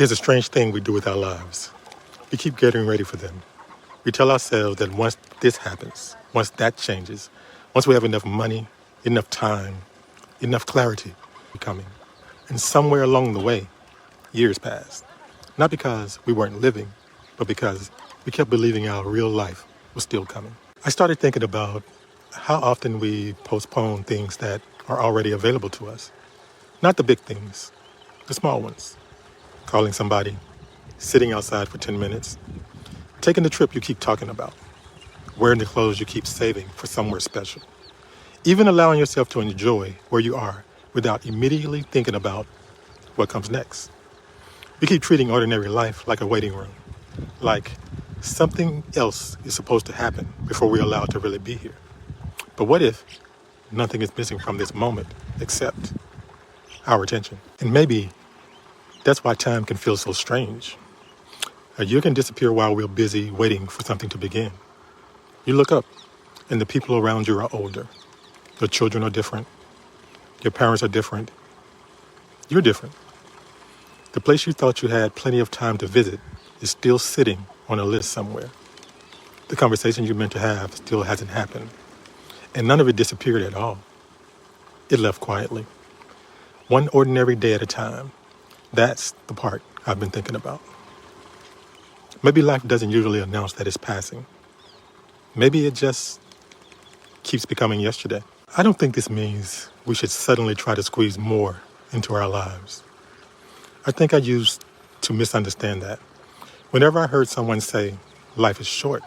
There's a strange thing we do with our lives. We keep getting ready for them. We tell ourselves that once this happens, once that changes, once we have enough money, enough time, enough clarity, we're coming. And somewhere along the way, years passed. Not because we weren't living, but because we kept believing our real life was still coming. I started thinking about how often we postpone things that are already available to us. Not the big things, the small ones. Calling somebody, sitting outside for 10 minutes, taking the trip you keep talking about, wearing the clothes you keep saving for somewhere special, even allowing yourself to enjoy where you are without immediately thinking about what comes next. We keep treating ordinary life like a waiting room, like something else is supposed to happen before we're allowed to really be here. But what if nothing is missing from this moment except our attention? And maybe that's why time can feel so strange. A year can disappear while we're busy waiting for something to begin. You look up, and the people around you are older. Your children are different. Your parents are different. You're different. The place you thought you had plenty of time to visit is still sitting on a list somewhere. The conversation you meant to have still hasn't happened. And none of it disappeared at all. It left quietly. One ordinary day at a time. That's the part I've been thinking about. Maybe life doesn't usually announce that it's passing. Maybe it just keeps becoming yesterday. I don't think this means we should suddenly try to squeeze more into our lives. I think I used to misunderstand that. Whenever I heard someone say, life is short,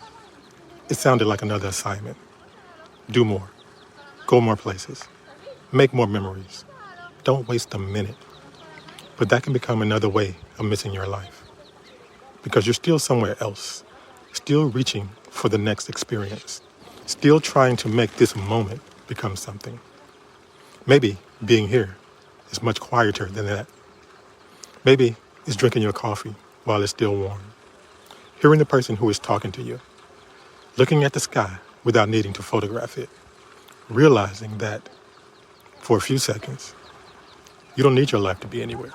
it sounded like another assignment. Do more. Go more places. Make more memories. Don't waste a minute. But that can become another way of missing your life. Because you're still somewhere else, still reaching for the next experience, still trying to make this moment become something. Maybe being here is much quieter than that. Maybe it's drinking your coffee while it's still warm, hearing the person who is talking to you, looking at the sky without needing to photograph it, realizing that for a few seconds, you don't need your life to be anywhere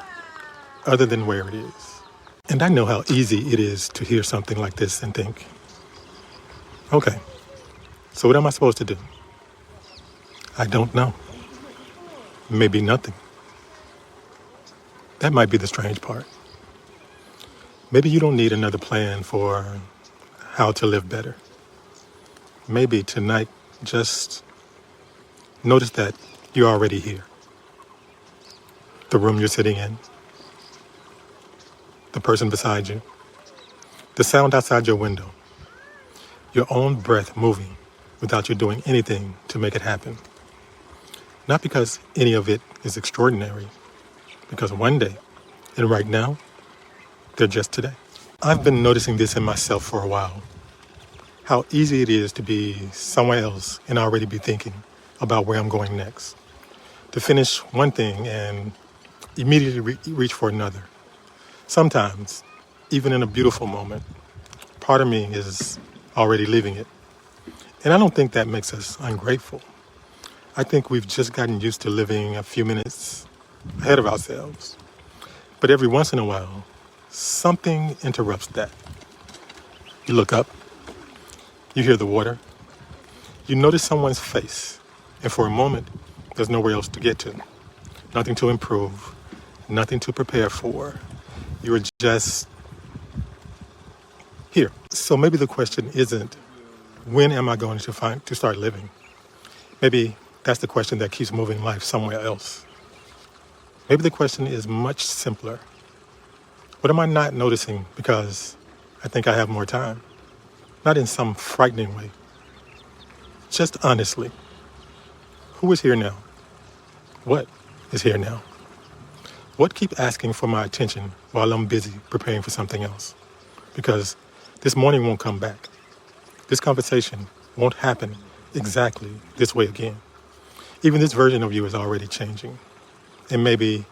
other than where it is. And I know how easy it is to hear something like this and think, okay, so what am I supposed to do? I don't know. Maybe nothing. That might be the strange part. Maybe you don't need another plan for how to live better. Maybe tonight, just notice that you're already here. The room you're sitting in, the person beside you, the sound outside your window, your own breath moving without you doing anything to make it happen. Not because any of it is extraordinary, because one day, and right now, they're just today. I've been noticing this in myself for a while, how easy it is to be somewhere else and already be thinking about where I'm going next, to finish one thing and immediately reach for another. Sometimes, even in a beautiful moment, part of me is already leaving it. And I don't think that makes us ungrateful. I think we've just gotten used to living a few minutes ahead of ourselves. But every once in a while, something interrupts that. You look up, you hear the water, you notice someone's face, and for a moment, there's nowhere else to get to. Nothing to improve, nothing to prepare for. You're just here. So maybe the question isn't, when am I going to start living? Maybe that's the question that keeps moving life somewhere else. Maybe the question is much simpler. What am I not noticing because I think I have more time? Not in some frightening way. Just honestly. Who is here now? What is here now? What keep asking for my attention while I'm busy preparing for something else? Because this morning won't come back. This conversation won't happen exactly this way again. Even this version of you is already changing. And maybe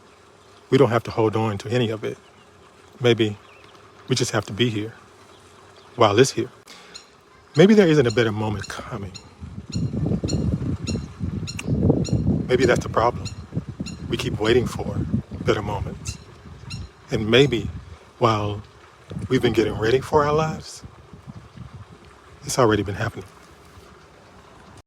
we don't have to hold on to any of it. Maybe we just have to be here while it's here. Maybe there isn't a better moment coming. Maybe that's the problem. We keep waiting for better moments. And maybe while we've been getting ready for our lives, it's already been happening.